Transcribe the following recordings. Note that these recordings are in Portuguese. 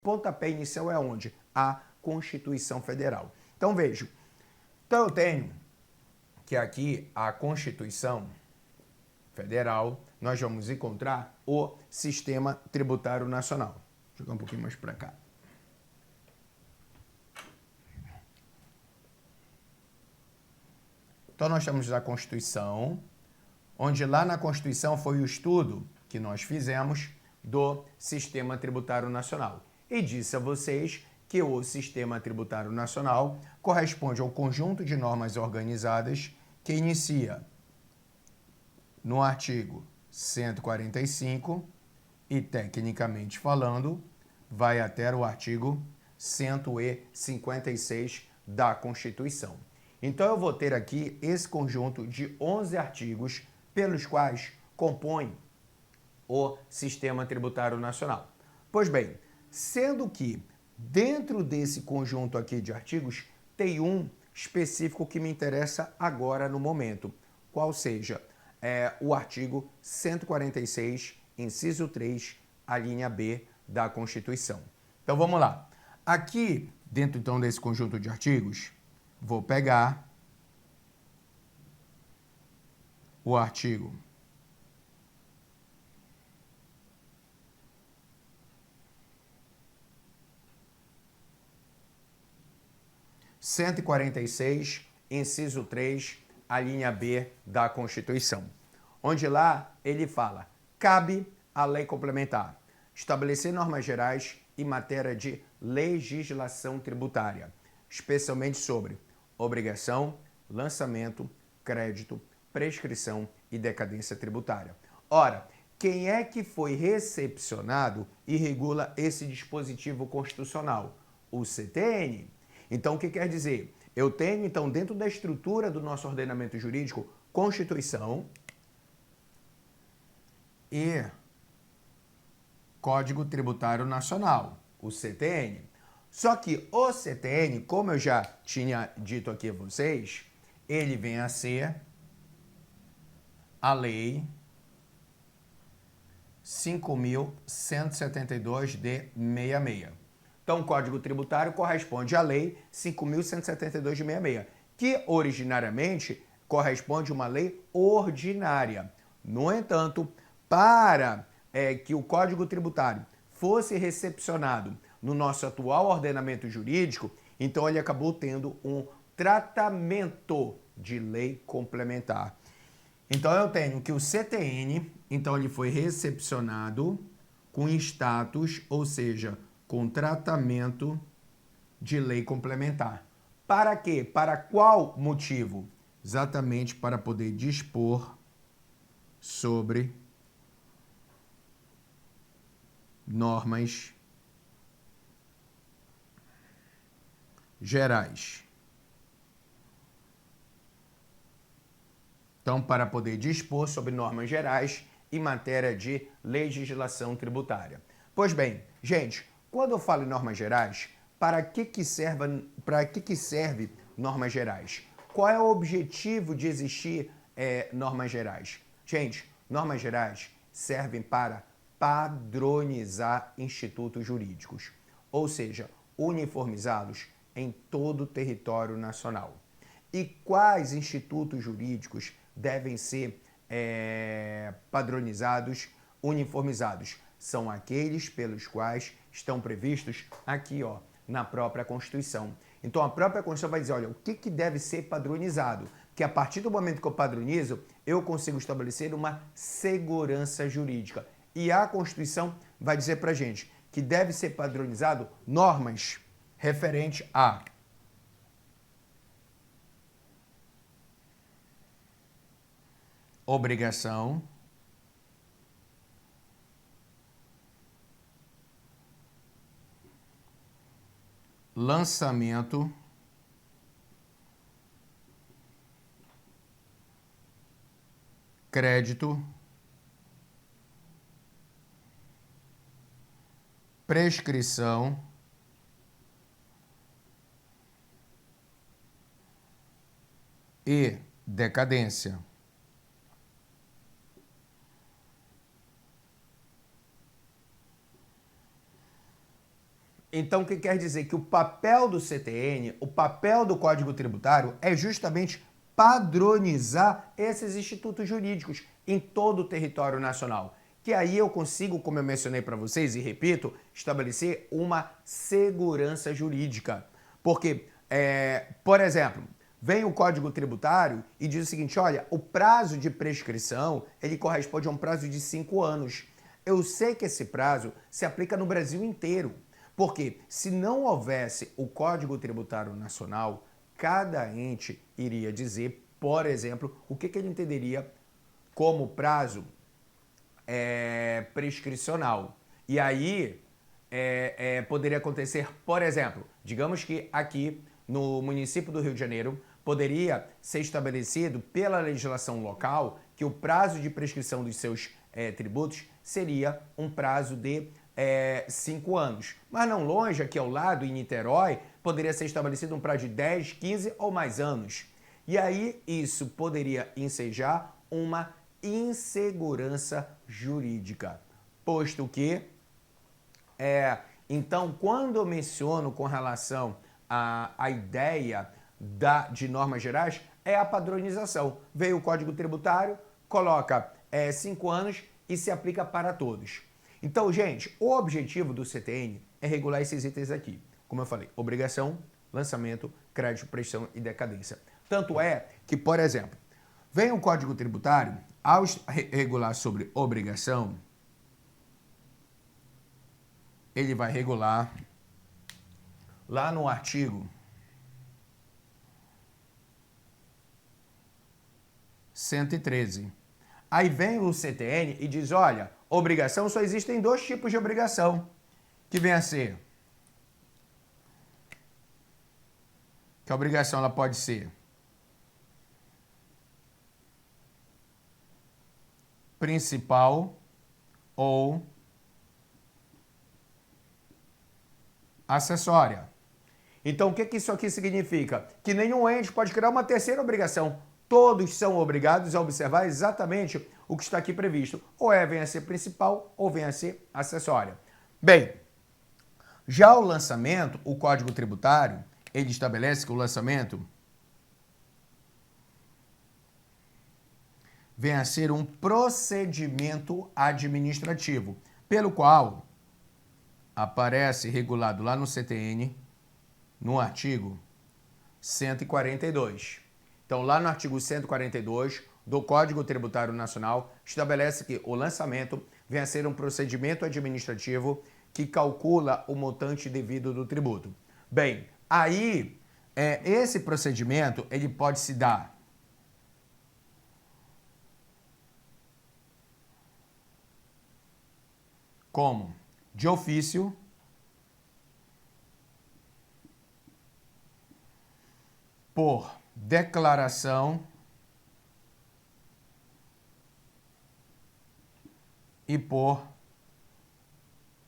pontapé inicial é onde? A Constituição Federal. Então, vejam. Então, eu tenho que aqui a Constituição Federal, nós vamos encontrar o Sistema Tributário Nacional. Vou jogar um pouquinho mais para cá. Então, nós temos a Constituição, onde lá na Constituição foi o estudo que nós fizemos do Sistema Tributário Nacional. E disse a vocês que o Sistema Tributário Nacional corresponde ao conjunto de normas organizadas que inicia no artigo 145 e, tecnicamente falando, vai até o artigo 156 da Constituição. Então, eu vou ter aqui esse conjunto de 11 artigos pelos quais compõe o Sistema Tributário Nacional. Pois bem, sendo que dentro desse conjunto aqui de artigos tem um específico que me interessa agora no momento, qual seja o artigo 146, inciso 3, a linha B da Constituição. Então, vamos lá. Aqui, dentro então desse conjunto de artigos, vou pegar o artigo 146, inciso 3, a linha B da Constituição, onde lá ele fala: cabe à lei complementar estabelecer normas gerais em matéria de legislação tributária, especialmente sobre obrigação, lançamento, crédito, prescrição e decadência tributária. Ora, quem é que foi recepcionado e regula esse dispositivo constitucional? O CTN. Então, o que quer dizer? Eu tenho, então, dentro da estrutura do nosso ordenamento jurídico, Constituição e Código Tributário Nacional, o CTN. Só que o CTN, como eu já tinha dito aqui a vocês, ele vem a ser a Lei 5.172 de 66. Então, o Código Tributário corresponde à Lei 5.172 de 66, que originariamente corresponde a uma lei ordinária. No entanto, para que o Código Tributário fosse recepcionado no nosso atual ordenamento jurídico, então ele acabou tendo um tratamento de lei complementar. Então, eu tenho que o CTN, então ele foi recepcionado com status, ou seja, com tratamento de lei complementar. Para quê? Para qual motivo? Exatamente para poder dispor sobre normas gerais. Então, para poder dispor sobre normas gerais em matéria de legislação tributária. Pois bem, gente, quando eu falo em normas gerais, para que serve normas gerais? Qual é o objetivo de existir normas gerais? Gente, normas gerais servem para padronizar institutos jurídicos, ou seja, uniformizá-los em todo o território nacional. E quais institutos jurídicos devem ser padronizados, uniformizados? São aqueles pelos quais estão previstos aqui, ó, na própria Constituição. Então, a própria Constituição vai dizer, olha, o que deve ser padronizado? Que a partir do momento que eu padronizo, eu consigo estabelecer uma segurança jurídica. E a Constituição vai dizer pra gente que deve ser padronizado normas referentes a obrigação, lançamento, crédito, prescrição e decadência. Então, o que quer dizer? Que o papel do CTN, o papel do Código Tributário é justamente padronizar esses institutos jurídicos em todo o território nacional. Que aí eu consigo, como eu mencionei para vocês e repito, estabelecer uma segurança jurídica. Porque, por exemplo, vem o Código Tributário e diz o seguinte, olha, o prazo de prescrição, ele corresponde a um prazo de 5 anos. Eu sei que esse prazo se aplica no Brasil inteiro. Porque se não houvesse o Código Tributário Nacional, cada ente iria dizer, por exemplo, o que ele entenderia como prazo prescricional. E aí poderia acontecer, por exemplo, digamos que aqui no município do Rio de Janeiro poderia ser estabelecido pela legislação local que o prazo de prescrição dos seus tributos seria um prazo de 5 anos. Mas não longe, aqui ao lado, em Niterói, poderia ser estabelecido um prazo de 10, 15 ou mais anos. E aí isso poderia ensejar uma insegurança jurídica, posto que, então, quando eu menciono com relação à ideia de normas gerais, é a padronização. Veio o Código Tributário, coloca 5 anos e se aplica para todos. Então, gente, o objetivo do CTN é regular esses itens aqui. Como eu falei, obrigação, lançamento, crédito, prestação e decadência. Tanto é que, por exemplo, vem o Código Tributário, ao regular sobre obrigação, ele vai regular lá no artigo 113. Aí vem o CTN e diz, olha, obrigação só existem 2 tipos de obrigação, que vem a ser que a obrigação ela pode ser principal ou acessória. Então, o que isso aqui significa? Que nenhum ente pode criar uma terceira obrigação. Todos são obrigados a observar exatamente o que está aqui previsto. Ou vem a ser principal ou vem a ser acessória. Bem, já o lançamento, o Código Tributário, ele estabelece que o lançamento vem a ser um procedimento administrativo, pelo qual aparece regulado lá no CTN, no artigo 142. Então, lá no artigo 142 do Código Tributário Nacional, estabelece que o lançamento vem a ser um procedimento administrativo que calcula o montante devido do tributo. Bem, aí, esse procedimento, ele pode se dar como de ofício, por declaração e por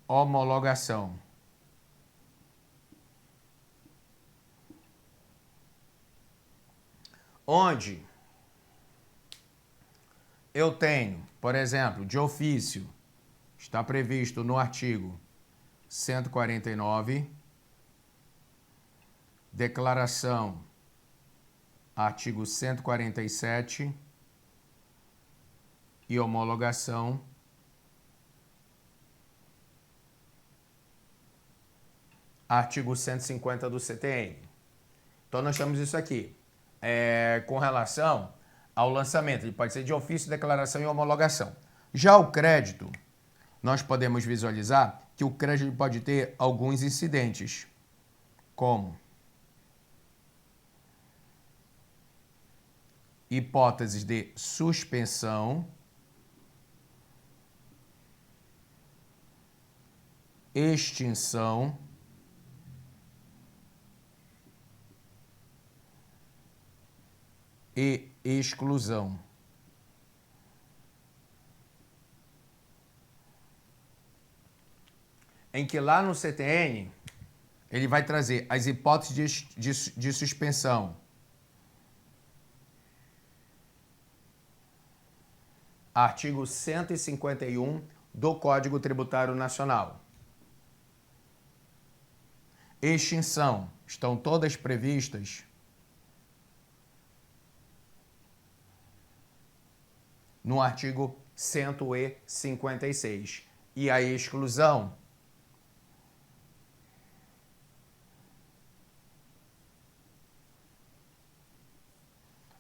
homologação. Onde eu tenho, por exemplo, de ofício, está previsto no artigo 149, declaração, artigo 147 e homologação, artigo 150 do CTN. Então, nós temos isso aqui. Com relação ao lançamento, ele pode ser de ofício, declaração e homologação. Já o crédito, nós podemos visualizar que o crédito pode ter alguns incidentes, como hipóteses de suspensão, extinção, e exclusão. Em que lá no CTN, ele vai trazer as hipóteses de suspensão. Artigo 151 do Código Tributário Nacional. extinção estão todas previstas no artigo 156. E a exclusão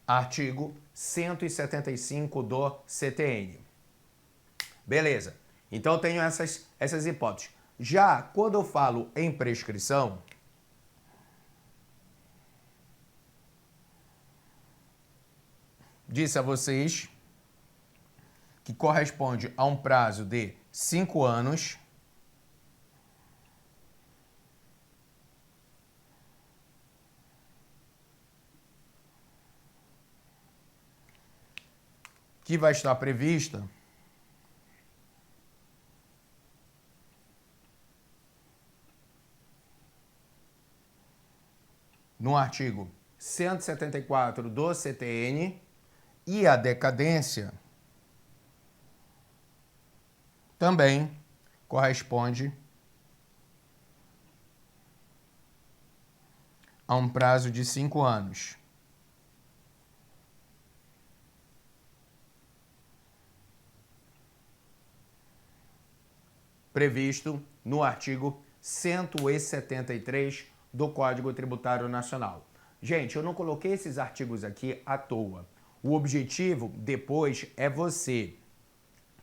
artigo 175 do CTN. Beleza. Então eu tenho essas hipóteses. Já quando eu falo em prescrição, disse a vocês que corresponde a um prazo de 5 anos que vai estar prevista no artigo 174 do CTN, e a decadência também corresponde a um prazo de 5 anos. Previsto no artigo 173 do Código Tributário Nacional. Gente, eu não coloquei esses artigos aqui à toa. O objetivo depois é você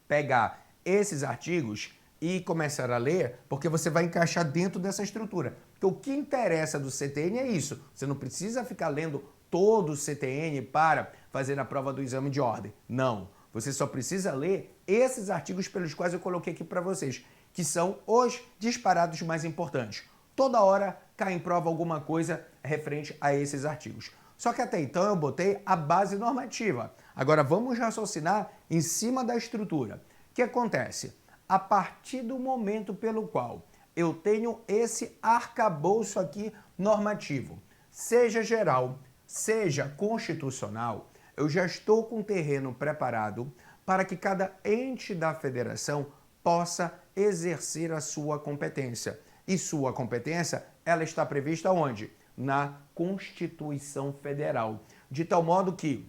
pegar esses artigos e começar a ler, porque você vai encaixar dentro dessa estrutura. Porque o que interessa do CTN é isso. Você não precisa ficar lendo todo o CTN para fazer a prova do exame de ordem. Não. Você só precisa ler esses artigos pelos quais eu coloquei aqui para vocês, que são os disparados mais importantes. Toda hora cai em prova alguma coisa referente a esses artigos. Só que até então eu botei a base normativa. Agora vamos raciocinar em cima da estrutura. O que acontece? A partir do momento pelo qual eu tenho esse arcabouço aqui normativo, seja geral, seja constitucional, eu já estou com o terreno preparado para que cada ente da federação possa exercer a sua competência. E sua competência, ela está prevista onde? Na Constituição Federal. De tal modo que,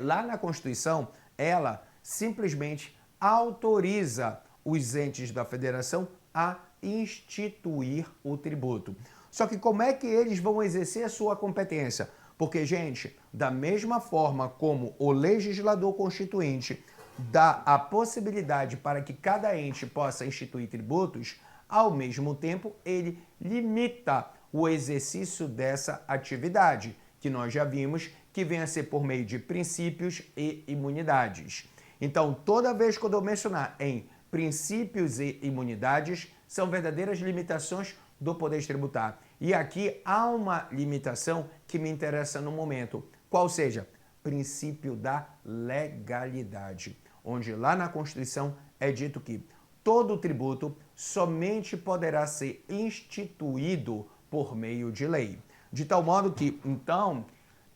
lá na Constituição, ela simplesmente autoriza os entes da federação a instituir o tributo. Só que como é que eles vão exercer a sua competência? Porque, gente, da mesma forma como o legislador constituinte dá a possibilidade para que cada ente possa instituir tributos, ao mesmo tempo ele limita o exercício dessa atividade, que nós já vimos que vem a ser por meio de princípios e imunidades. Então, toda vez que eu mencionar em princípios e imunidades, são verdadeiras limitações do poder tributário. E aqui há uma limitação que me interessa no momento, qual seja? Princípio da legalidade, onde lá na Constituição é dito que todo tributo somente poderá ser instituído por meio de lei. De tal modo que, então,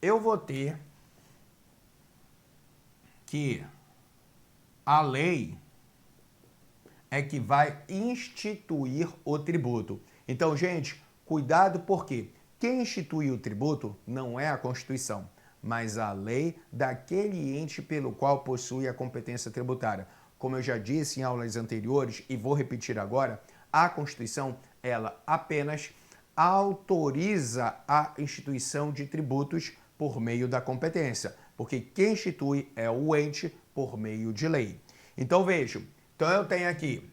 eu vou ter que a lei é que vai instituir o tributo. Então, gente, cuidado, porque quem institui o tributo não é a Constituição, mas a lei daquele ente pelo qual possui a competência tributária. Como eu já disse em aulas anteriores e vou repetir agora, a Constituição, ela apenas autoriza a instituição de tributos por meio da competência, porque quem institui é o ente por meio de lei. Então, vejam, então eu tenho aqui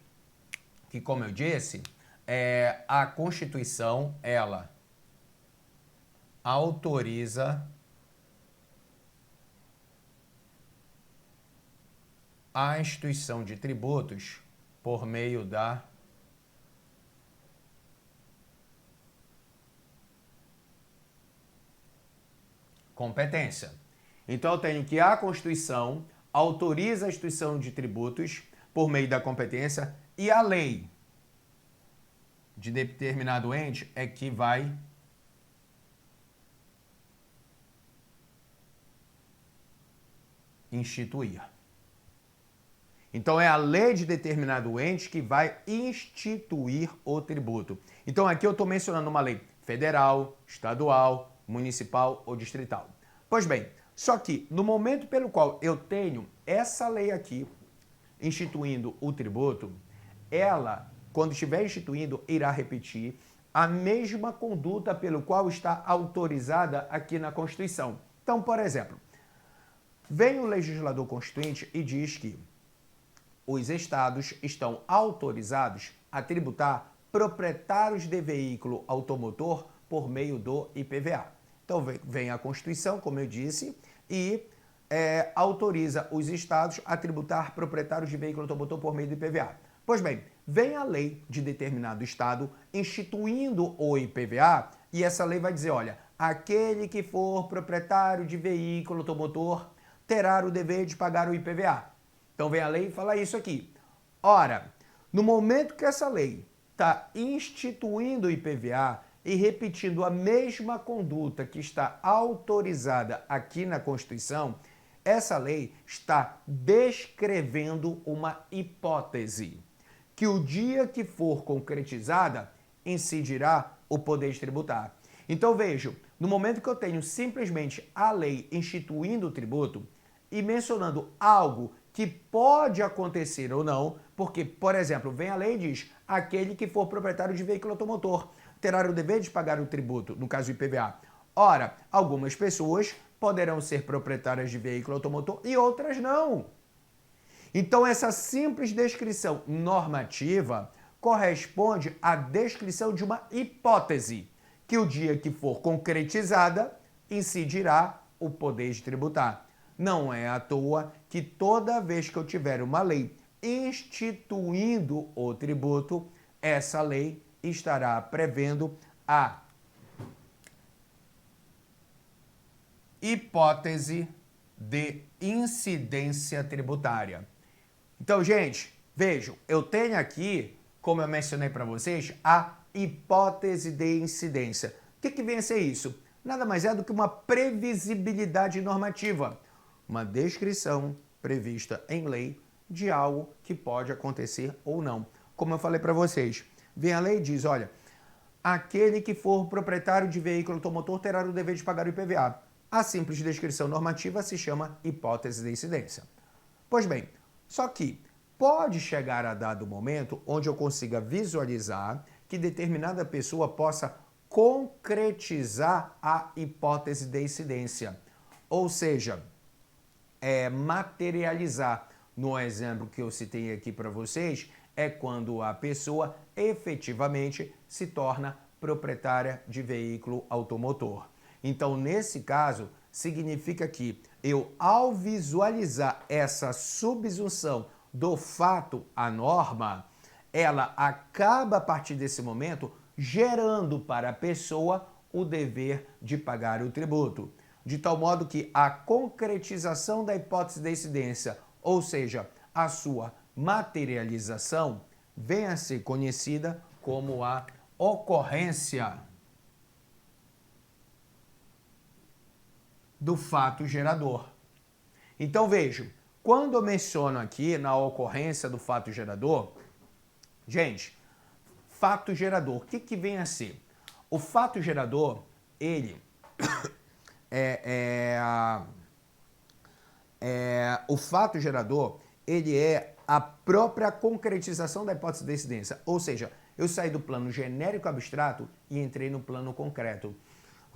que, como eu disse, a Constituição, ela autoriza a instituição de tributos por meio da competência. Então, eu tenho que a Constituição autoriza a instituição de tributos por meio da competência e a lei de determinado ente é que vai instituir. Então, é a lei de determinado ente que vai instituir o tributo. Então, aqui eu estou mencionando uma lei federal, estadual, municipal ou distrital. Pois bem, só que no momento pelo qual eu tenho essa lei aqui, instituindo o tributo, ela, quando estiver instituindo, irá repetir a mesma conduta pelo qual está autorizada aqui na Constituição. Então, por exemplo, vem o legislador constituinte e diz que os estados estão autorizados a tributar proprietários de veículo automotor por meio do IPVA. Então vem a Constituição, como eu disse, e autoriza os estados a tributar proprietários de veículo automotor por meio do IPVA. Pois bem, vem a lei de determinado estado instituindo o IPVA e essa lei vai dizer, olha, aquele que for proprietário de veículo automotor terá o dever de pagar o IPVA. Então vem a lei e fala isso aqui. Ora, no momento que essa lei está instituindo o IPVA e repetindo a mesma conduta que está autorizada aqui na Constituição, essa lei está descrevendo uma hipótese, que o dia que for concretizada, incidirá o poder de tributar. Então vejo, no momento que eu tenho simplesmente a lei instituindo o tributo e mencionando algo que pode acontecer ou não, porque, por exemplo, vem a lei e diz, aquele que for proprietário de veículo automotor terá o dever de pagar o tributo, no caso do IPVA. Ora, algumas pessoas poderão ser proprietárias de veículo automotor e outras não. Então, essa simples descrição normativa corresponde à descrição de uma hipótese, que o dia que for concretizada, incidirá o poder de tributar. Não é à toa que toda vez que eu tiver uma lei instituindo o tributo, essa lei estará prevendo a hipótese de incidência tributária. Então, gente, vejam, eu tenho aqui, como eu mencionei para vocês, a hipótese de incidência. O que vem a ser isso? Nada mais é do que uma previsibilidade normativa, uma descrição prevista em lei de algo que pode acontecer ou não. Como eu falei para vocês, vem a lei e diz, olha, aquele que for proprietário de veículo automotor terá o dever de pagar o IPVA. A simples descrição normativa se chama hipótese de incidência. Pois bem, só que pode chegar a dado momento onde eu consiga visualizar que determinada pessoa possa concretizar a hipótese de incidência, ou seja, materializar. No exemplo que eu citei aqui para vocês, é quando a pessoa efetivamente se torna proprietária de veículo automotor. Então, nesse caso, significa que eu, ao visualizar essa subsunção do fato à norma, ela acaba, a partir desse momento, gerando para a pessoa o dever de pagar o tributo. De tal modo que a concretização da hipótese de incidência, ou seja, a sua materialização, vem a ser conhecida como a ocorrência do fato gerador. Então vejam, quando eu menciono aqui na ocorrência do fato gerador, gente, fato gerador, o que vem a ser? O fato gerador, ele o fato gerador, ele é a própria concretização da hipótese de incidência. Ou seja, eu saí do plano genérico abstrato e entrei no plano concreto.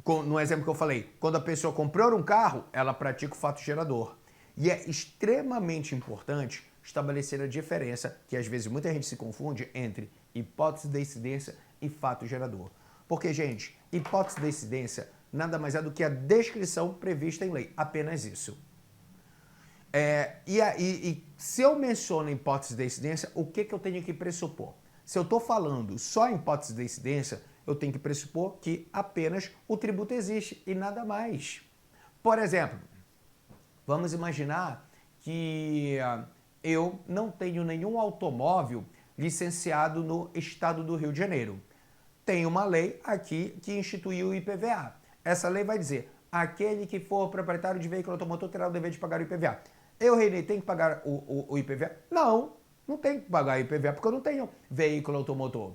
No exemplo que eu falei, quando a pessoa comprou um carro, ela pratica o fato gerador. E é extremamente importante estabelecer a diferença, que às vezes muita gente se confunde, entre hipótese de incidência e fato gerador. Porque, gente, hipótese de incidência nada mais é do que a descrição prevista em lei, apenas isso. E se eu menciono hipótese de incidência, o que eu tenho que pressupor? Se eu estou falando só em hipótese de incidência, eu tenho que pressupor que apenas o tributo existe e nada mais. Por exemplo, vamos imaginar que eu não tenho nenhum automóvel licenciado no estado do Rio de Janeiro. Tem uma lei aqui que instituiu o IPVA. Essa lei vai dizer, aquele que for proprietário de veículo automotor terá o dever de pagar o IPVA. Eu, Renê, tenho que pagar o IPVA? Não, não tenho que pagar o IPVA porque eu não tenho veículo automotor.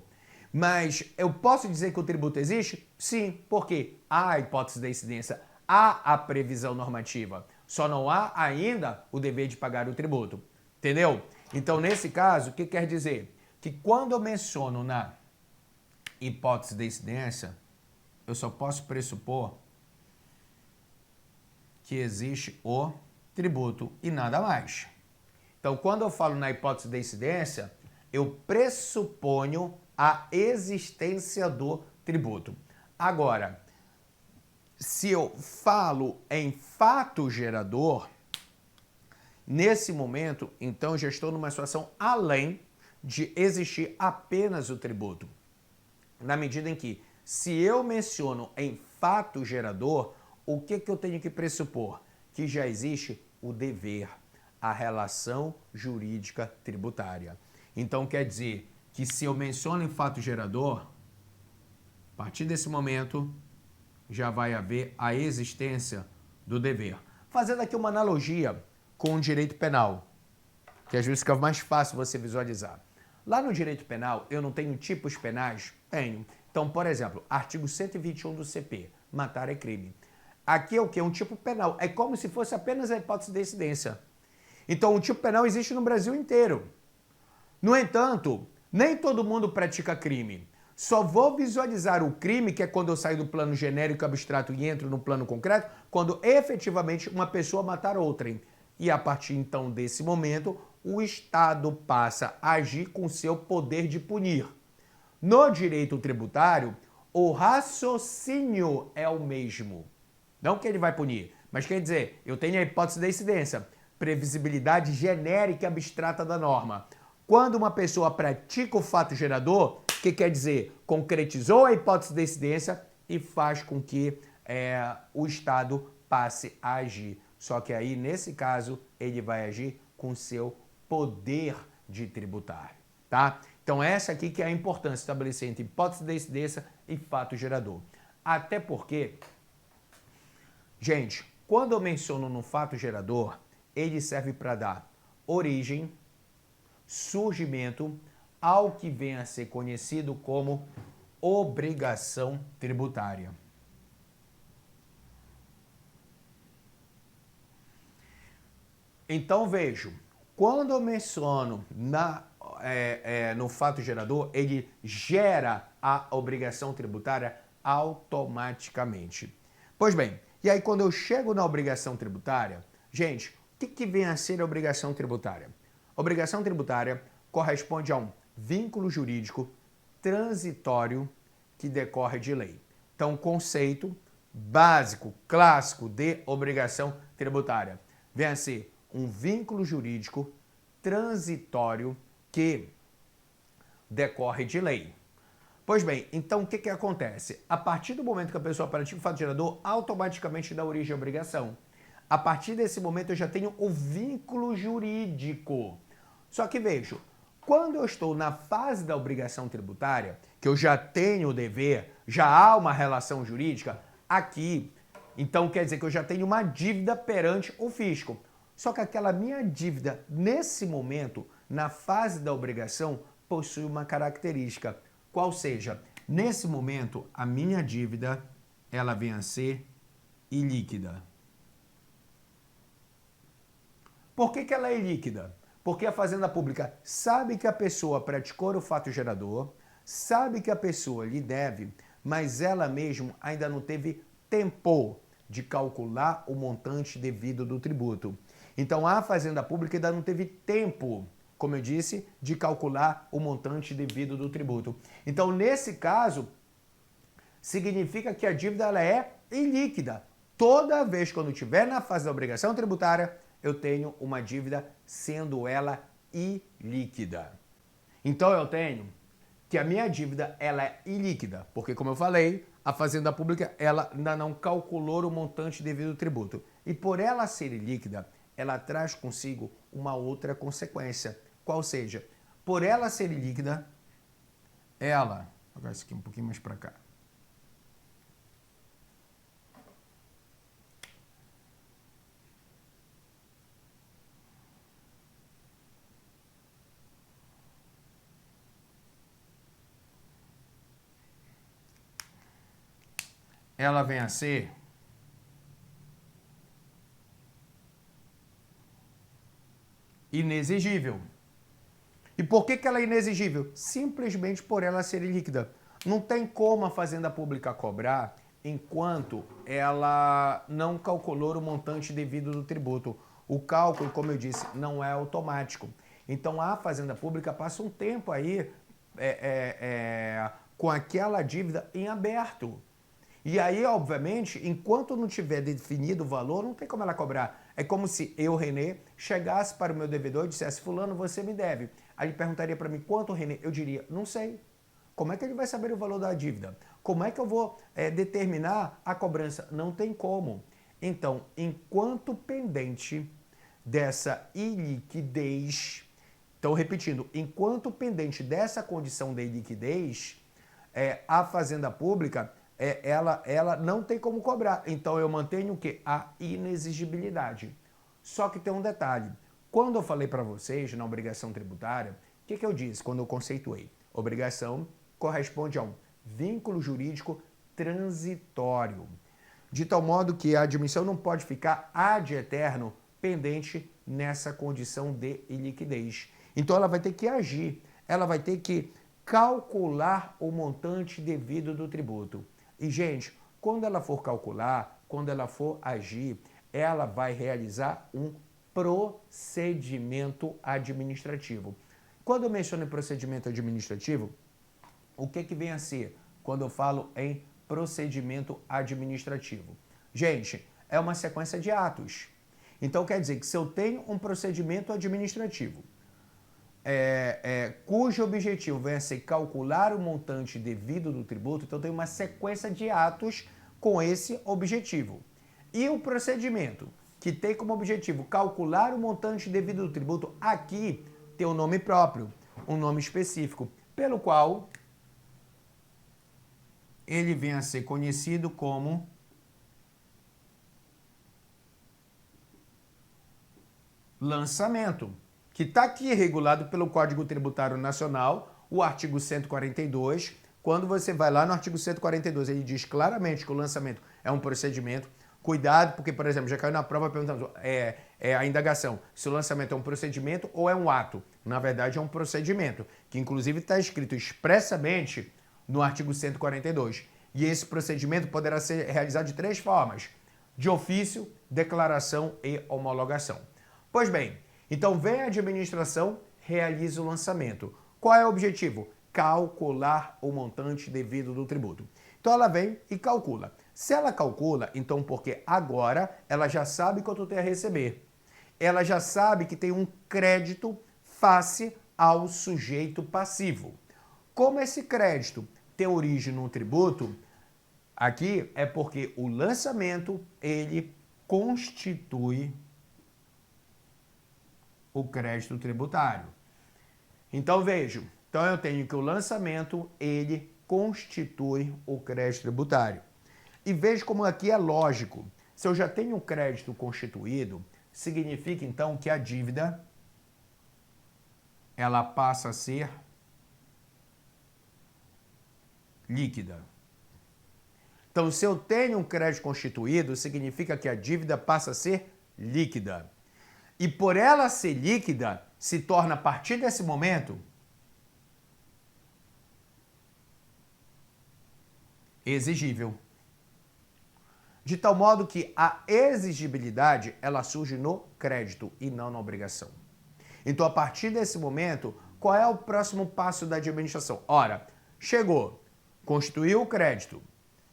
Mas eu posso dizer que o tributo existe? Sim, porque há a hipótese da incidência, há a previsão normativa. Só não há ainda o dever de pagar o tributo. Entendeu? Então, nesse caso, o que quer dizer? Que quando eu menciono na hipótese da incidência, eu só posso pressupor que existe o tributo e nada mais. Então, quando eu falo na hipótese da incidência, eu pressuponho a existência do tributo. Agora, se eu falo em fato gerador, nesse momento, então, eu já estou numa situação além de existir apenas o tributo. Na medida em que, se eu menciono em fato gerador, o que eu tenho que pressupor? Que já existe o dever, a relação jurídica tributária. Então, quer dizer que se eu menciono em fato gerador, a partir desse momento, já vai haver a existência do dever. Fazendo aqui uma analogia com o direito penal, que às vezes fica mais fácil você visualizar. Lá no direito penal, eu não tenho tipos penais? Tenho. Então, por exemplo, artigo 121 do CP, matar é crime. Aqui é o quê? Um tipo penal. É como se fosse apenas a hipótese de incidência. Então, o tipo penal existe no Brasil inteiro. No entanto, nem todo mundo pratica crime. Só vou visualizar o crime, que é quando eu saio do plano genérico abstrato e entro no plano concreto, quando efetivamente uma pessoa matar outrem. E a partir então desse momento, o Estado passa a agir com seu poder de punir. No direito tributário, o raciocínio é o mesmo. Não que ele vai punir, mas quer dizer, eu tenho a hipótese da incidência, previsibilidade genérica e abstrata da norma. Quando uma pessoa pratica o fato gerador, o que quer dizer? Concretizou a hipótese da incidência e faz com que o Estado passe a agir. Só que aí, nesse caso, ele vai agir com seu poder de tributar, tá? Então, essa aqui que é a importância de estabelecer entre hipótese da incidência e fato gerador. Até porque, gente, quando eu menciono no fato gerador, ele serve para dar origem, surgimento ao que vem a ser conhecido como obrigação tributária. Então, vejo, quando eu menciono no fato gerador, ele gera a obrigação tributária automaticamente. Pois bem, e aí quando eu chego na obrigação tributária, gente, o que vem a ser a obrigação tributária? Obrigação tributária corresponde a um vínculo jurídico transitório que decorre de lei. Então, conceito básico, clássico de obrigação tributária vem a ser um vínculo jurídico transitório que decorre de lei. Pois bem, então o que acontece? A partir do momento que a pessoa pratica o fato gerador, automaticamente dá origem à obrigação. A partir desse momento eu já tenho o vínculo jurídico. Só que vejo, quando eu estou na fase da obrigação tributária, que eu já tenho o dever, já há uma relação jurídica, aqui, então quer dizer que eu já tenho uma dívida perante o fisco. Só que aquela minha dívida, nesse momento, na fase da obrigação, possui uma característica. Qual seja, nesse momento, a minha dívida, ela vem a ser ilíquida. Por que ela é ilíquida? Porque a Fazenda Pública sabe que a pessoa praticou o fato gerador, sabe que a pessoa lhe deve, mas ela mesma ainda não teve tempo de calcular o montante devido do tributo. Então, a Fazenda Pública ainda não teve tempo, como eu disse, de calcular o montante devido do tributo. Então, nesse caso, significa que a dívida ela é ilíquida. Toda vez que eu estiver na fase da obrigação tributária, eu tenho uma dívida sendo ela ilíquida. Então, eu tenho que a minha dívida ela é ilíquida, porque, como eu falei, a Fazenda Pública ela ainda não calculou o montante devido ao tributo. E por ela ser ilíquida, ela traz consigo uma outra consequência. Qual seja, por ela ser ilíquida, ela... Vou jogar isso aqui um pouquinho mais para cá. ela vem a ser inexigível. E por que ela é inexigível? Simplesmente por ela ser líquida. Não tem como a Fazenda Pública cobrar enquanto ela não calculou o montante devido do tributo. O cálculo, como eu disse, não é automático. Então a Fazenda Pública passa um tempo aí com aquela dívida em aberto. E aí, obviamente, enquanto não tiver definido o valor, não tem como ela cobrar. É como se eu, Renê, chegasse para o meu devedor e dissesse, fulano, você me deve. Aí ele perguntaria para mim, quanto, Renê? Eu diria, não sei. Como é que ele vai saber o valor da dívida? Como é que eu vou determinar a cobrança? Não tem como. Então, enquanto pendente dessa iliquidez, então repetindo, enquanto pendente dessa condição de iliquidez, a Fazenda Pública, ela não tem como cobrar. Então eu mantenho o quê? A inexigibilidade. Só que tem um detalhe. Quando eu falei para vocês na obrigação tributária, o que eu disse quando eu conceituei? Obrigação corresponde a um vínculo jurídico transitório, de tal modo que a admissão não pode ficar ad eterno pendente nessa condição de iliquidez. Então ela vai ter que agir, ela vai ter que calcular o montante devido do tributo. E, gente, quando ela for calcular, quando ela for agir, ela vai realizar um procedimento administrativo. Quando eu menciono em procedimento administrativo, o que vem a ser quando eu falo em procedimento administrativo? Gente, é uma sequência de atos. Então, quer dizer que se eu tenho um procedimento administrativo cujo objetivo vem a ser calcular o montante devido do tributo, então tem uma sequência de atos com esse objetivo. E o procedimento que tem como objetivo calcular o montante devido do tributo, aqui tem um nome próprio, um nome específico, pelo qual ele vem a ser conhecido como lançamento, que está aqui regulado pelo Código Tributário Nacional, o artigo 142. Quando você vai lá no artigo 142, ele diz claramente que o lançamento é um procedimento. Cuidado, porque, por exemplo, já caiu na prova perguntando a indagação se o lançamento é um procedimento ou é um ato. Na verdade, é um procedimento, que inclusive está escrito expressamente no artigo 142. E esse procedimento poderá ser realizado de 3 formas: de ofício, declaração e homologação. Pois bem, então vem a administração, realiza o lançamento. Qual é o objetivo? Calcular o montante devido do tributo. Então ela vem e calcula. Se ela calcula, então porque agora ela já sabe quanto tem a receber. Ela já sabe que tem um crédito face ao sujeito passivo. Como esse crédito tem origem no tributo, aqui é porque o lançamento, ele constitui o crédito tributário. Então vejo, então eu tenho que o lançamento, ele constitui o crédito tributário. E vejo como aqui é lógico. Se eu já tenho um crédito constituído, significa então que a dívida ela passa a ser líquida. Então, se eu tenho um crédito constituído, significa que a dívida passa a ser líquida. E por ela ser líquida, se torna, a partir desse momento, exigível. De tal modo que a exigibilidade, ela surge no crédito e não na obrigação. Então, a partir desse momento, qual é o próximo passo da administração? Ora, chegou, constituiu o crédito.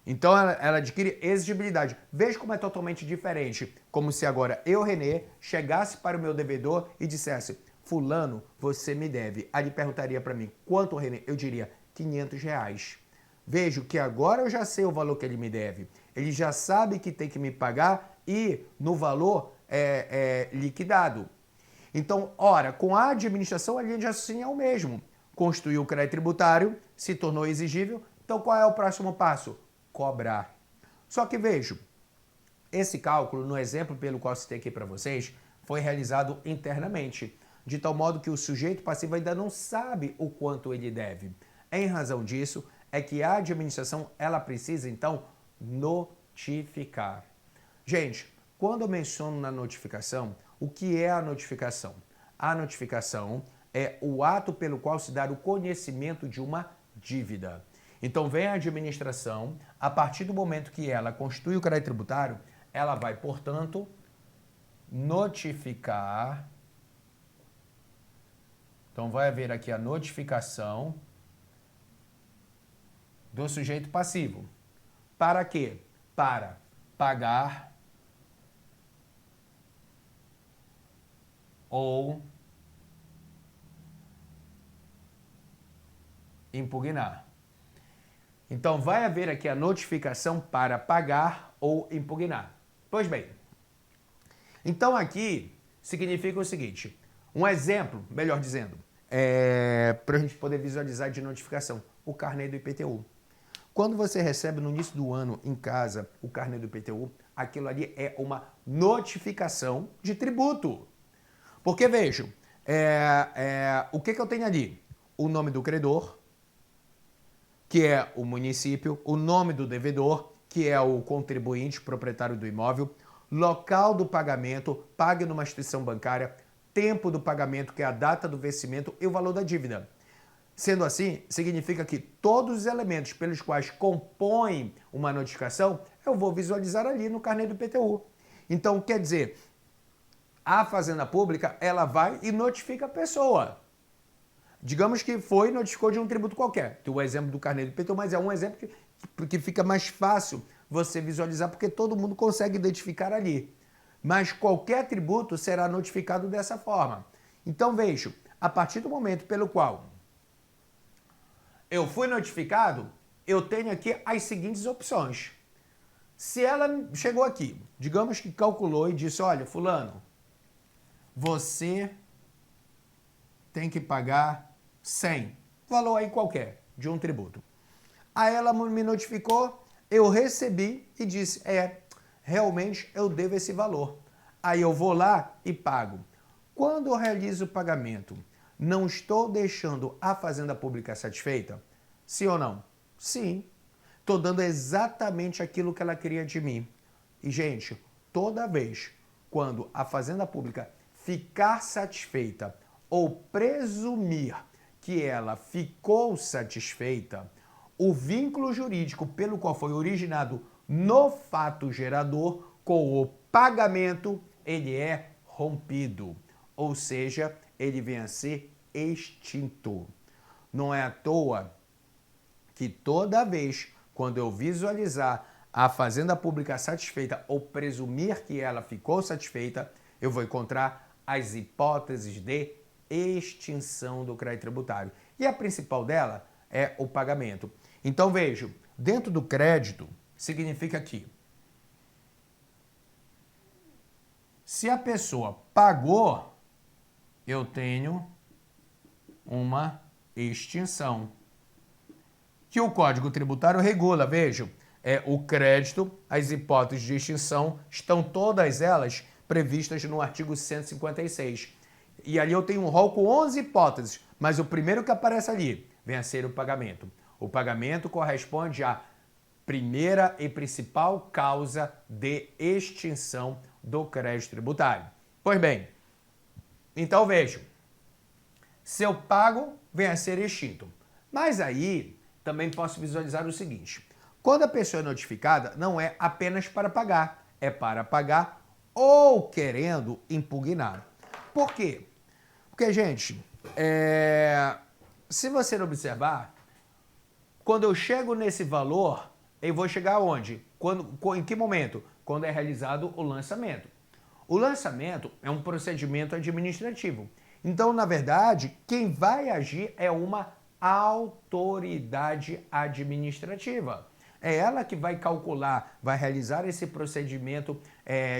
Então, ela adquire exigibilidade. Veja como é totalmente diferente. Como se agora eu, Renê, chegasse para o meu devedor e dissesse: fulano, você me deve. Aí ele perguntaria para mim: quanto, Renê? Eu diria: R$500. Vejo que agora eu já sei o valor que ele me deve. Ele já sabe que tem que me pagar e no valor liquidado. Então, ora, com a administração, a linha de raciocínio é o mesmo. Constituiu o crédito tributário, se tornou exigível. Então, qual é o próximo passo? Cobrar. Só que vejo, esse cálculo, no exemplo pelo qual citei aqui para vocês, foi realizado internamente, de tal modo que o sujeito passivo ainda não sabe o quanto ele deve. Em razão disso, é que a administração ela precisa, então, notificar. Gente, quando eu menciono na notificação, o que é a notificação? A notificação é o ato pelo qual se dá o conhecimento de uma dívida. Então vem a administração, a partir do momento que ela constitui o crédito tributário, ela vai, portanto, notificar. Então vai haver aqui a notificação do sujeito passivo. Para quê? Para pagar ou impugnar. Então vai haver aqui a notificação para pagar ou impugnar. Pois bem, então aqui significa o seguinte, um exemplo, melhor dizendo, para a gente poder visualizar de notificação, o carnê do IPTU. Quando você recebe no início do ano em casa o carnê do IPTU, aquilo ali é uma notificação de tributo. Porque vejam, o que eu tenho ali? O nome do credor, que é o município, o nome do devedor, que é o contribuinte proprietário do imóvel, local do pagamento, pague numa instituição bancária, tempo do pagamento, que é a data do vencimento e o valor da dívida. Sendo assim, significa que todos os elementos pelos quais compõem uma notificação, eu vou visualizar ali no carnê do IPTU. Então, quer dizer, a Fazenda Pública, ela vai e notifica a pessoa. Digamos que notificou de um tributo qualquer. Tem o exemplo do carnê do IPTU, mas é um exemplo que fica mais fácil você visualizar, porque todo mundo consegue identificar ali. Mas qualquer tributo será notificado dessa forma. Então, vejo, a partir do momento pelo qual eu fui notificado, eu tenho aqui as seguintes opções. Se ela chegou aqui, digamos que calculou e disse, olha, fulano, você tem que pagar 100, valor aí qualquer, de um tributo. Aí ela me notificou, eu recebi e disse, realmente eu devo esse valor. Aí eu vou lá e pago. Quando eu realizo o pagamento, não estou deixando a Fazenda Pública satisfeita? Sim ou não? Sim. Estou dando exatamente aquilo que ela queria de mim. E, gente, toda vez quando a Fazenda Pública ficar satisfeita ou presumir que ela ficou satisfeita, o vínculo jurídico pelo qual foi originado no fato gerador com o pagamento, ele é rompido. Ou seja, ele vem a ser extinto. Não é à toa que toda vez quando eu visualizar a Fazenda Pública satisfeita ou presumir que ela ficou satisfeita, eu vou encontrar as hipóteses de extinção do crédito tributário. E a principal dela é o pagamento. Então, vejo, dentro do crédito, significa que se a pessoa pagou, eu tenho uma extinção. Que o Código Tributário regula, vejam, o crédito, as hipóteses de extinção, estão todas elas previstas no artigo 156. E ali eu tenho um rol com 11 hipóteses, mas o primeiro que aparece ali vem a ser o pagamento. O pagamento corresponde à primeira e principal causa de extinção do crédito tributário. Pois bem, então vejam, se eu pago, vem a ser extinto. Mas aí também posso visualizar o seguinte, quando a pessoa é notificada, não é apenas para pagar, é para pagar ou querendo impugnar. Por quê? Porque, gente, se você observar, quando eu chego nesse valor, eu vou chegar aonde? Em que momento? Quando é realizado o lançamento. O lançamento é um procedimento administrativo. Então, na verdade, quem vai agir é uma autoridade administrativa. É ela que vai calcular, vai realizar esse procedimento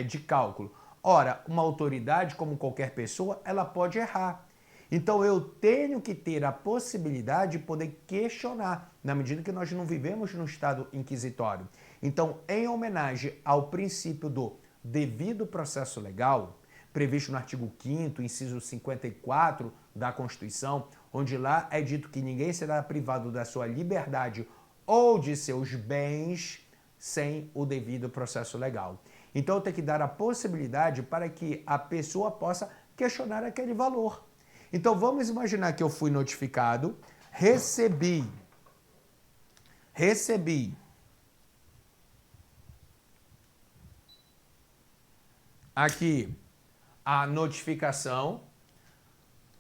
de cálculo. Ora, uma autoridade, como qualquer pessoa, ela pode errar. Então eu tenho que ter a possibilidade de poder questionar, na medida que nós não vivemos num estado inquisitório. Então, em homenagem ao princípio do devido processo legal, previsto no artigo 5º, inciso 54 da Constituição, onde lá é dito que ninguém será privado da sua liberdade ou de seus bens, sem o devido processo legal. Então eu tenho que dar a possibilidade para que a pessoa possa questionar aquele valor. Então vamos imaginar que eu fui notificado, recebi aqui a notificação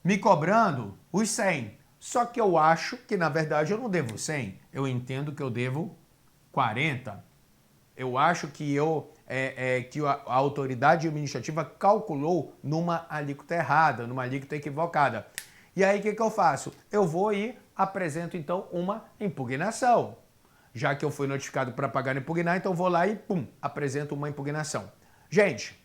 me cobrando os 100. Só que eu acho que, na verdade, eu não devo 100. Eu entendo que eu devo 40. Eu acho que a autoridade administrativa calculou numa alíquota errada, numa alíquota equivocada. E aí, o que eu faço? Eu vou e apresento, então, uma impugnação. Já que eu fui notificado para pagar e impugnar, então eu vou lá e, apresento uma impugnação. Gente,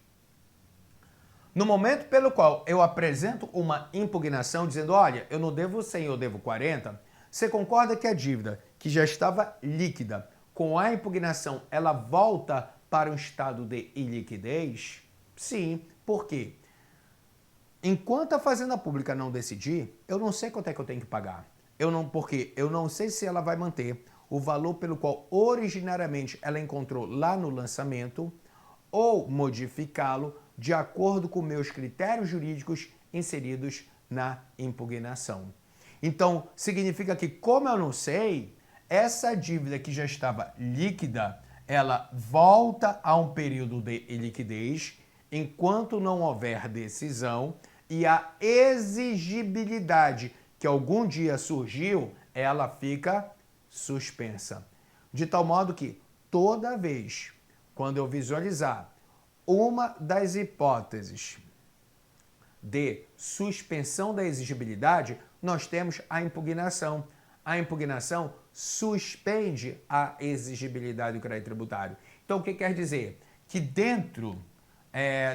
no momento pelo qual eu apresento uma impugnação dizendo, olha, eu não devo 100, eu devo 40, você concorda que a dívida que já estava líquida, com a impugnação, ela volta para um estado de iliquidez? Sim. Por quê? Enquanto a Fazenda Pública não decidir, eu não sei quanto é que eu tenho que pagar. Porque eu não sei se ela vai manter o valor pelo qual originariamente ela encontrou lá no lançamento ou modificá-lo de acordo com meus critérios jurídicos inseridos na impugnação. Então, significa que, como eu não sei, essa dívida que já estava líquida, ela volta a um período de iliquidez enquanto não houver decisão e a exigibilidade que algum dia surgiu, ela fica suspensa. De tal modo que toda vez quando eu visualizar uma das hipóteses de suspensão da exigibilidade, nós temos a impugnação. A impugnação suspende a exigibilidade do crédito tributário. Então, o que quer dizer? Que dentro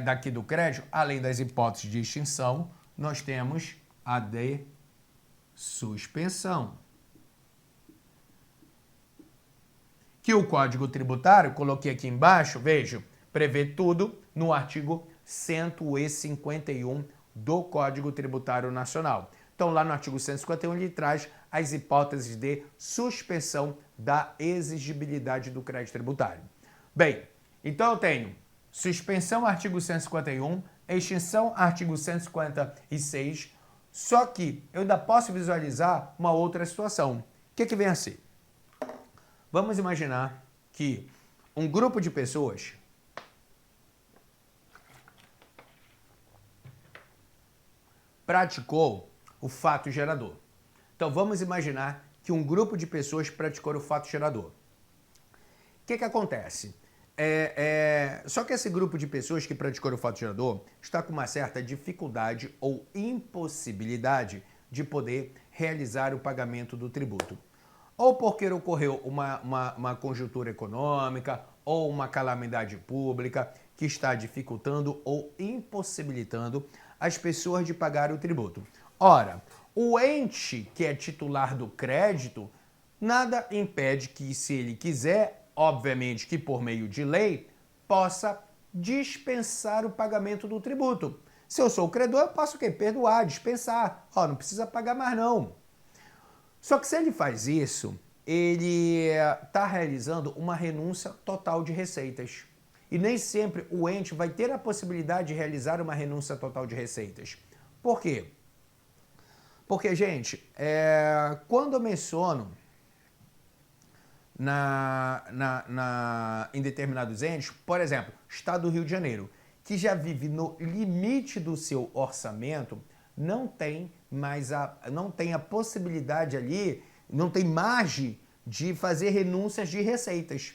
daqui do crédito, além das hipóteses de extinção, nós temos a de suspensão. Que o Código Tributário, coloquei aqui embaixo, veja, prevê tudo no artigo 151 do Código Tributário Nacional. Então, lá no artigo 151, ele traz as hipóteses de suspensão da exigibilidade do crédito tributário. Bem, então eu tenho suspensão, artigo 151, extinção, artigo 156, só que eu ainda posso visualizar uma outra situação. O que vem a ser? Vamos imaginar que um grupo de pessoas praticou o fato gerador. Então, vamos imaginar que um grupo de pessoas praticou o fato gerador. O que acontece? Só que esse grupo de pessoas que praticou o fato gerador está com uma certa dificuldade ou impossibilidade de poder realizar o pagamento do tributo. Ou porque ocorreu uma conjuntura econômica ou uma calamidade pública que está dificultando ou impossibilitando as pessoas de pagar o tributo. Ora, o ente que é titular do crédito, nada impede que, se ele quiser, obviamente que por meio de lei, possa dispensar o pagamento do tributo. Se eu sou o credor, eu posso o quê? Perdoar, dispensar. Não precisa pagar mais não. Só que se ele faz isso, ele está realizando uma renúncia total de receitas. E nem sempre o ente vai ter a possibilidade de realizar uma renúncia total de receitas. Por quê? Porque, gente, quando eu menciono em determinados entes, por exemplo, Estado do Rio de Janeiro, que já vive no limite do seu orçamento, não tem a possibilidade ali, não tem margem de fazer renúncias de receitas.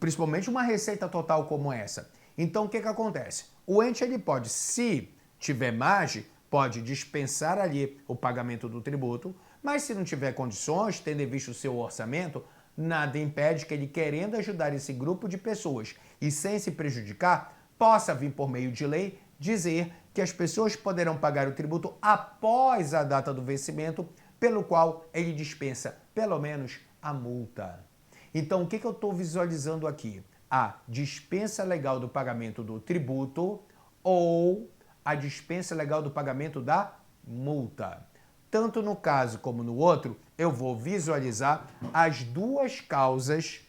Principalmente uma receita total como essa. Então, o que acontece? O ente ele pode, se tiver margem, pode dispensar ali o pagamento do tributo, mas se não tiver condições, tendo em vista o seu orçamento, nada impede que ele, querendo ajudar esse grupo de pessoas e sem se prejudicar, possa vir por meio de lei dizer que as pessoas poderão pagar o tributo após a data do vencimento, pelo qual ele dispensa pelo menos a multa. Então, o que eu estou visualizando aqui? A dispensa legal do pagamento do tributo ou a dispensa legal do pagamento da multa. Tanto no caso como no outro, eu vou visualizar as duas causas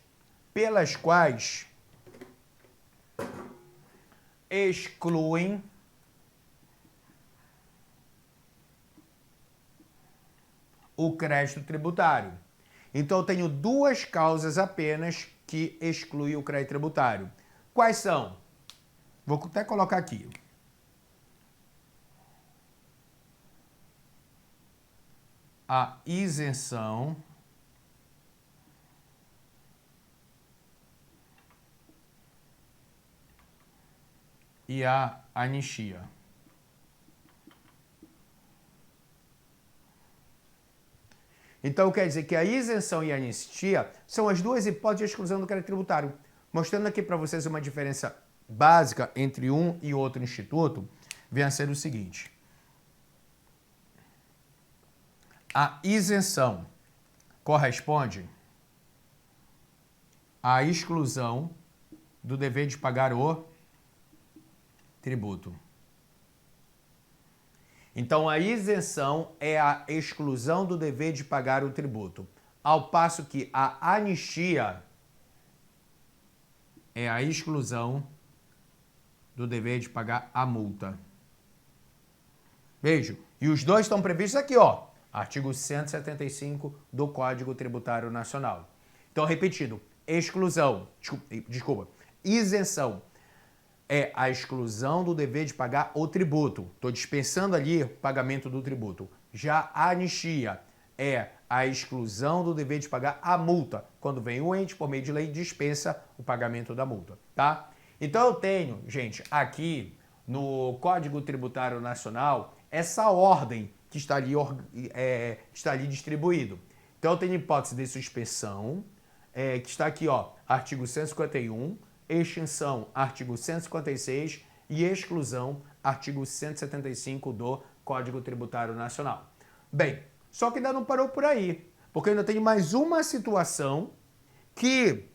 pelas quais excluem o crédito tributário. Então, eu tenho duas causas apenas que excluem o crédito tributário. Quais são? Vou até colocar aqui. A isenção e a anistia. Então, quer dizer que a isenção e a anistia são as duas hipóteses de exclusão do crédito tributário. Mostrando aqui para vocês uma diferença básica entre um e outro instituto, vem a ser o seguinte. A isenção corresponde à exclusão do dever de pagar o tributo. Então, a isenção é a exclusão do dever de pagar o tributo, ao passo que a anistia é a exclusão do dever de pagar a multa. Veja, e os dois estão previstos aqui, ó, artigo 175 do Código Tributário Nacional. Então, repetido, isenção é a exclusão do dever de pagar o tributo. Estou dispensando ali o pagamento do tributo. Já a anistia é a exclusão do dever de pagar a multa. Quando vem o ente, por meio de lei, dispensa o pagamento da multa, tá? Então eu tenho, gente, aqui no Código Tributário Nacional, essa ordem que está ali distribuído. Então eu tenho hipótese de suspensão, que está aqui, ó, artigo 151, extinção, artigo 156 e exclusão, artigo 175 do Código Tributário Nacional. Bem, só que ainda não parou por aí, porque ainda tem mais uma situação que,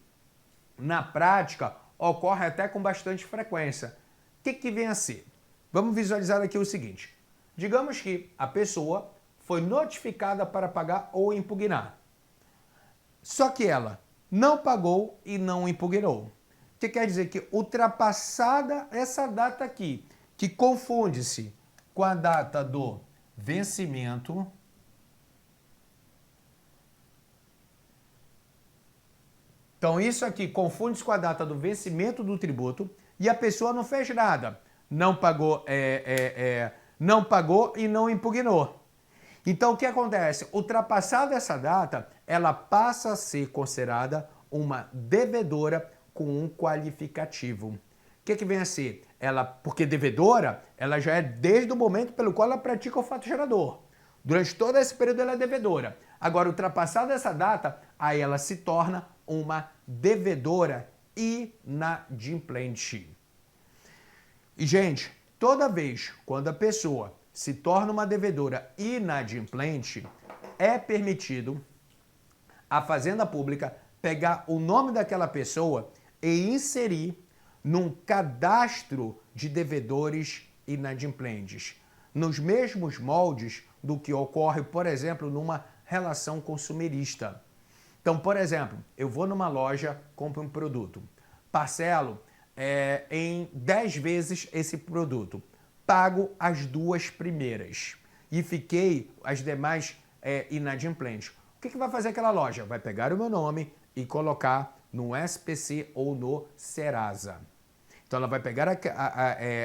na prática, ocorre até com bastante frequência. O que vem a ser? Vamos visualizar aqui o seguinte. Digamos que a pessoa foi notificada para pagar ou impugnar. Só que ela não pagou e não impugnou. O que quer dizer? Que ultrapassada essa data aqui, que confunde-se com a data do vencimento, então isso aqui confunde-se com a data do vencimento do tributo e a pessoa não fez nada, não pagou, não pagou e não impugnou. Então o que acontece? Ultrapassada essa data, ela passa a ser considerada uma devedora com um qualificativo. O que vem a ser? Porque devedora, ela já é desde o momento pelo qual ela pratica o fato gerador. Durante todo esse período ela é devedora. Agora, ultrapassada essa data, aí ela se torna uma devedora inadimplente. E, gente, toda vez quando a pessoa se torna uma devedora inadimplente, é permitido a Fazenda Pública pegar o nome daquela pessoa e inserir num cadastro de devedores inadimplentes, nos mesmos moldes do que ocorre, por exemplo, numa relação consumerista. Então, por exemplo, eu vou numa loja, compro um produto, parcelo em 10 vezes esse produto, pago as 2 primeiras e fiquei as demais inadimplentes. O que vai fazer aquela loja? Vai pegar o meu nome e colocar no SPC ou no Serasa. Então ela vai pegar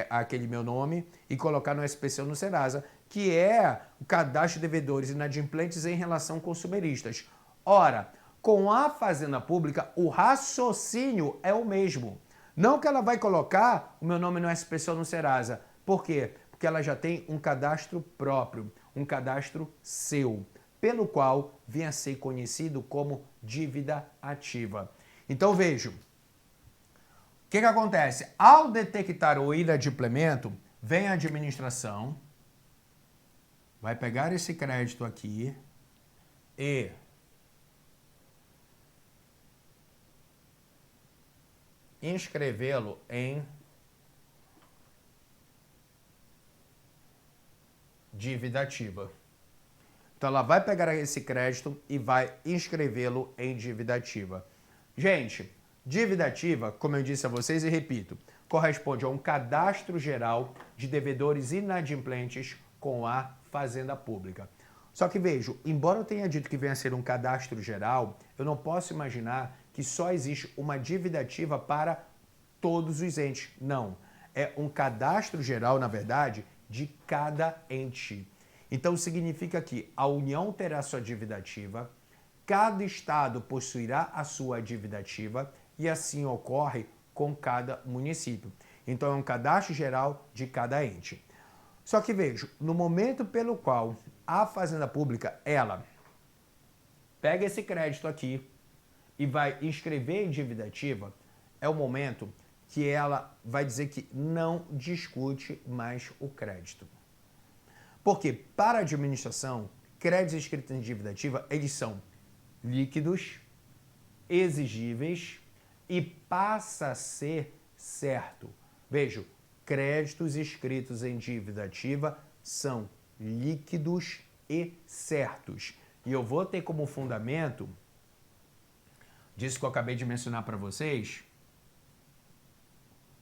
aquele meu nome e colocar no SPC ou no Serasa, que é o cadastro de devedores inadimplentes em relação consumeristas. Ora, com a Fazenda Pública, o raciocínio é o mesmo. Não que ela vai colocar o meu nome no SPC ou no Serasa. Por quê? Porque ela já tem um cadastro próprio, um cadastro seu, pelo qual vem a ser conhecido como dívida ativa. Então vejam, o que acontece? Ao detectar o inadimplemento, vem a administração, vai pegar esse crédito aqui e inscrevê-lo em dívida ativa. Então ela vai pegar esse crédito e vai inscrevê-lo em dívida ativa. Gente, Dívida ativa, como eu disse a vocês e repito, corresponde a um cadastro geral de devedores inadimplentes com a Fazenda Pública. Só que vejo, embora eu tenha dito que venha a ser um cadastro geral, eu não posso imaginar que só existe uma dívida ativa para todos os entes. Não. É um cadastro geral, na verdade, de cada ente. Então significa que a União terá sua dívida ativa, cada estado possuirá a sua dívida ativa e assim ocorre com cada município. Então é um cadastro geral de cada ente. Só que vejo, no momento pelo qual a Fazenda Pública, ela pega esse crédito aqui e vai inscrever em dívida ativa, é o momento que ela vai dizer que não discute mais o crédito. Porque para a administração, créditos inscritos em dívida ativa, eles são líquidos, exigíveis e passa a ser certo. Vejo, créditos escritos em dívida ativa são líquidos e certos. E eu vou ter como fundamento disso que eu acabei de mencionar para vocês,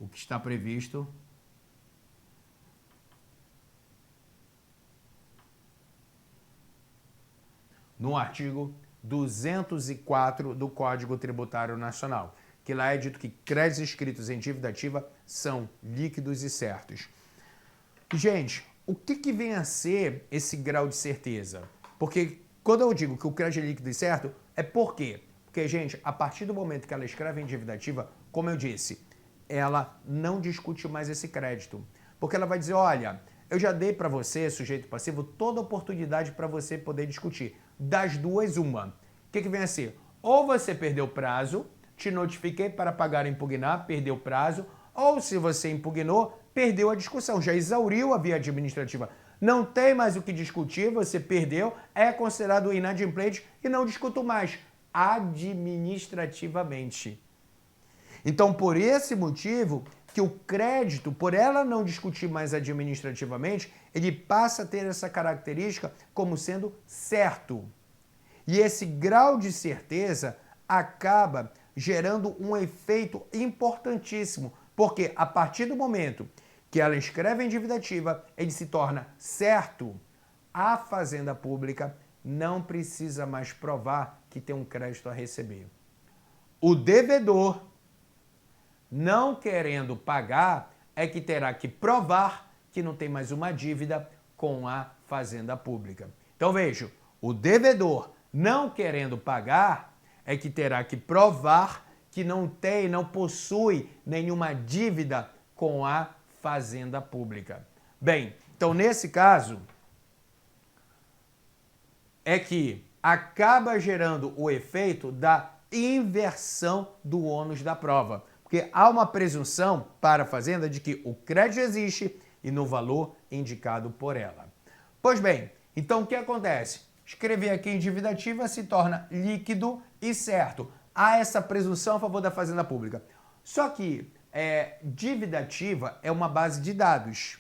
o que está previsto no artigo 204 do Código Tributário Nacional, que lá é dito que créditos inscritos em dívida ativa são líquidos e certos. Gente, o que vem a ser esse grau de certeza? Porque quando eu digo que o crédito é líquido e certo, é por quê? Porque, gente, a partir do momento que ela escreve em dívida ativa, como eu disse, ela não discute mais esse crédito. Porque ela vai dizer, olha, eu já dei para você, sujeito passivo, toda oportunidade para você poder discutir. Das duas, uma. O que vem a ser? Ou você perdeu o prazo, te notifiquei para pagar ou impugnar, perdeu o prazo, ou se você impugnou, perdeu a discussão, já exauriu a via administrativa. Não tem mais o que discutir, você perdeu, é considerado inadimplente e não discuto mais administrativamente. Então, por esse motivo, que o crédito, por ela não discutir mais administrativamente, ele passa a ter essa característica como sendo certo. E esse grau de certeza acaba gerando um efeito importantíssimo, porque a partir do momento que ela escreve em dívida ativa, ele se torna certo, a Fazenda Pública não precisa mais provar que tem um crédito a receber. O devedor, não querendo pagar, é que terá que provar que não tem mais uma dívida com a Fazenda Pública. Então vejo, o devedor, não querendo pagar, é que terá que provar que não tem, não possui nenhuma dívida com a Fazenda Pública. Bem, então nesse caso, é que acaba gerando o efeito da inversão do ônus da prova. Porque há uma presunção para a Fazenda de que o crédito existe e no valor indicado por ela. Pois bem, então o que acontece? Escrever aqui em dívida ativa se torna líquido e certo. Há essa presunção a favor da Fazenda Pública. Só que dívida ativa é uma base de dados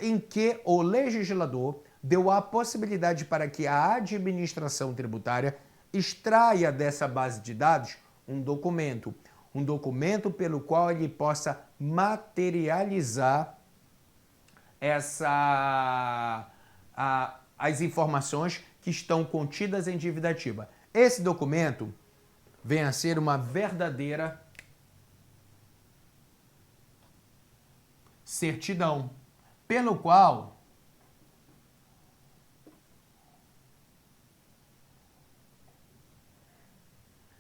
em que o legislador deu a possibilidade para que a administração tributária extraia dessa base de dados um documento pelo qual ele possa materializar as informações que estão contidas em dívida ativa. Esse documento vem a ser uma verdadeira certidão, pelo qual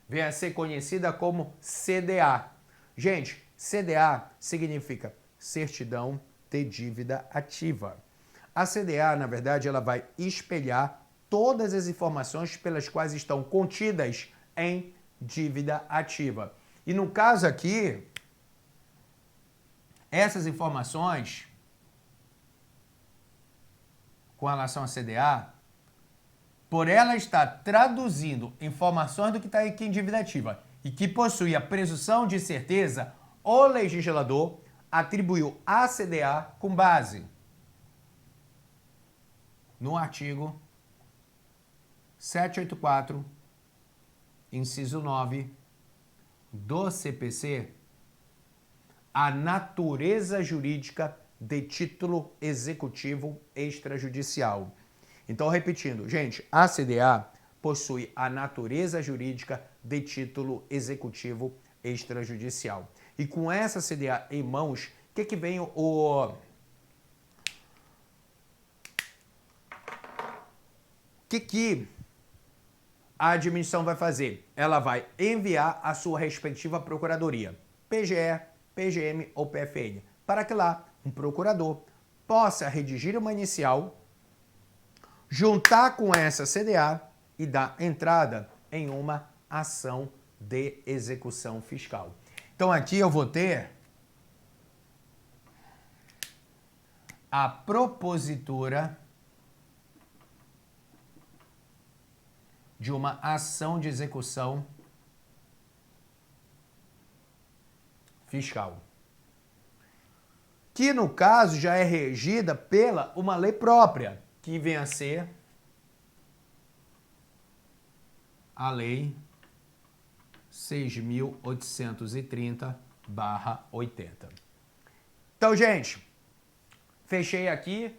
vem a ser conhecida como CDA. Gente, CDA significa certidão de dívida ativa. A CDA, na verdade, ela vai espelhar todas as informações pelas quais estão contidas em dívida ativa. E no caso aqui, essas informações com relação à CDA, por ela estar traduzindo informações do que está aqui em dívida ativa e que possui a presunção de certeza, o legislador atribuiu a CDA com base no artigo 784, inciso 9 do CPC a natureza jurídica de título executivo extrajudicial. Então, repetindo, gente, a CDA possui a natureza jurídica de título executivo extrajudicial. E com essa CDA em mãos, o que vem o que a admissão vai fazer? Ela vai enviar a sua respectiva procuradoria, PGE, PGM ou PFN, para que lá um procurador possa redigir uma inicial, juntar com essa CDA e dar entrada em uma ação de execução fiscal. Então aqui eu vou ter a propositura de uma ação de execução fiscal, que no caso já é regida pela uma lei própria, que vem a ser a Lei 6.830/80. Então, gente, fechei aqui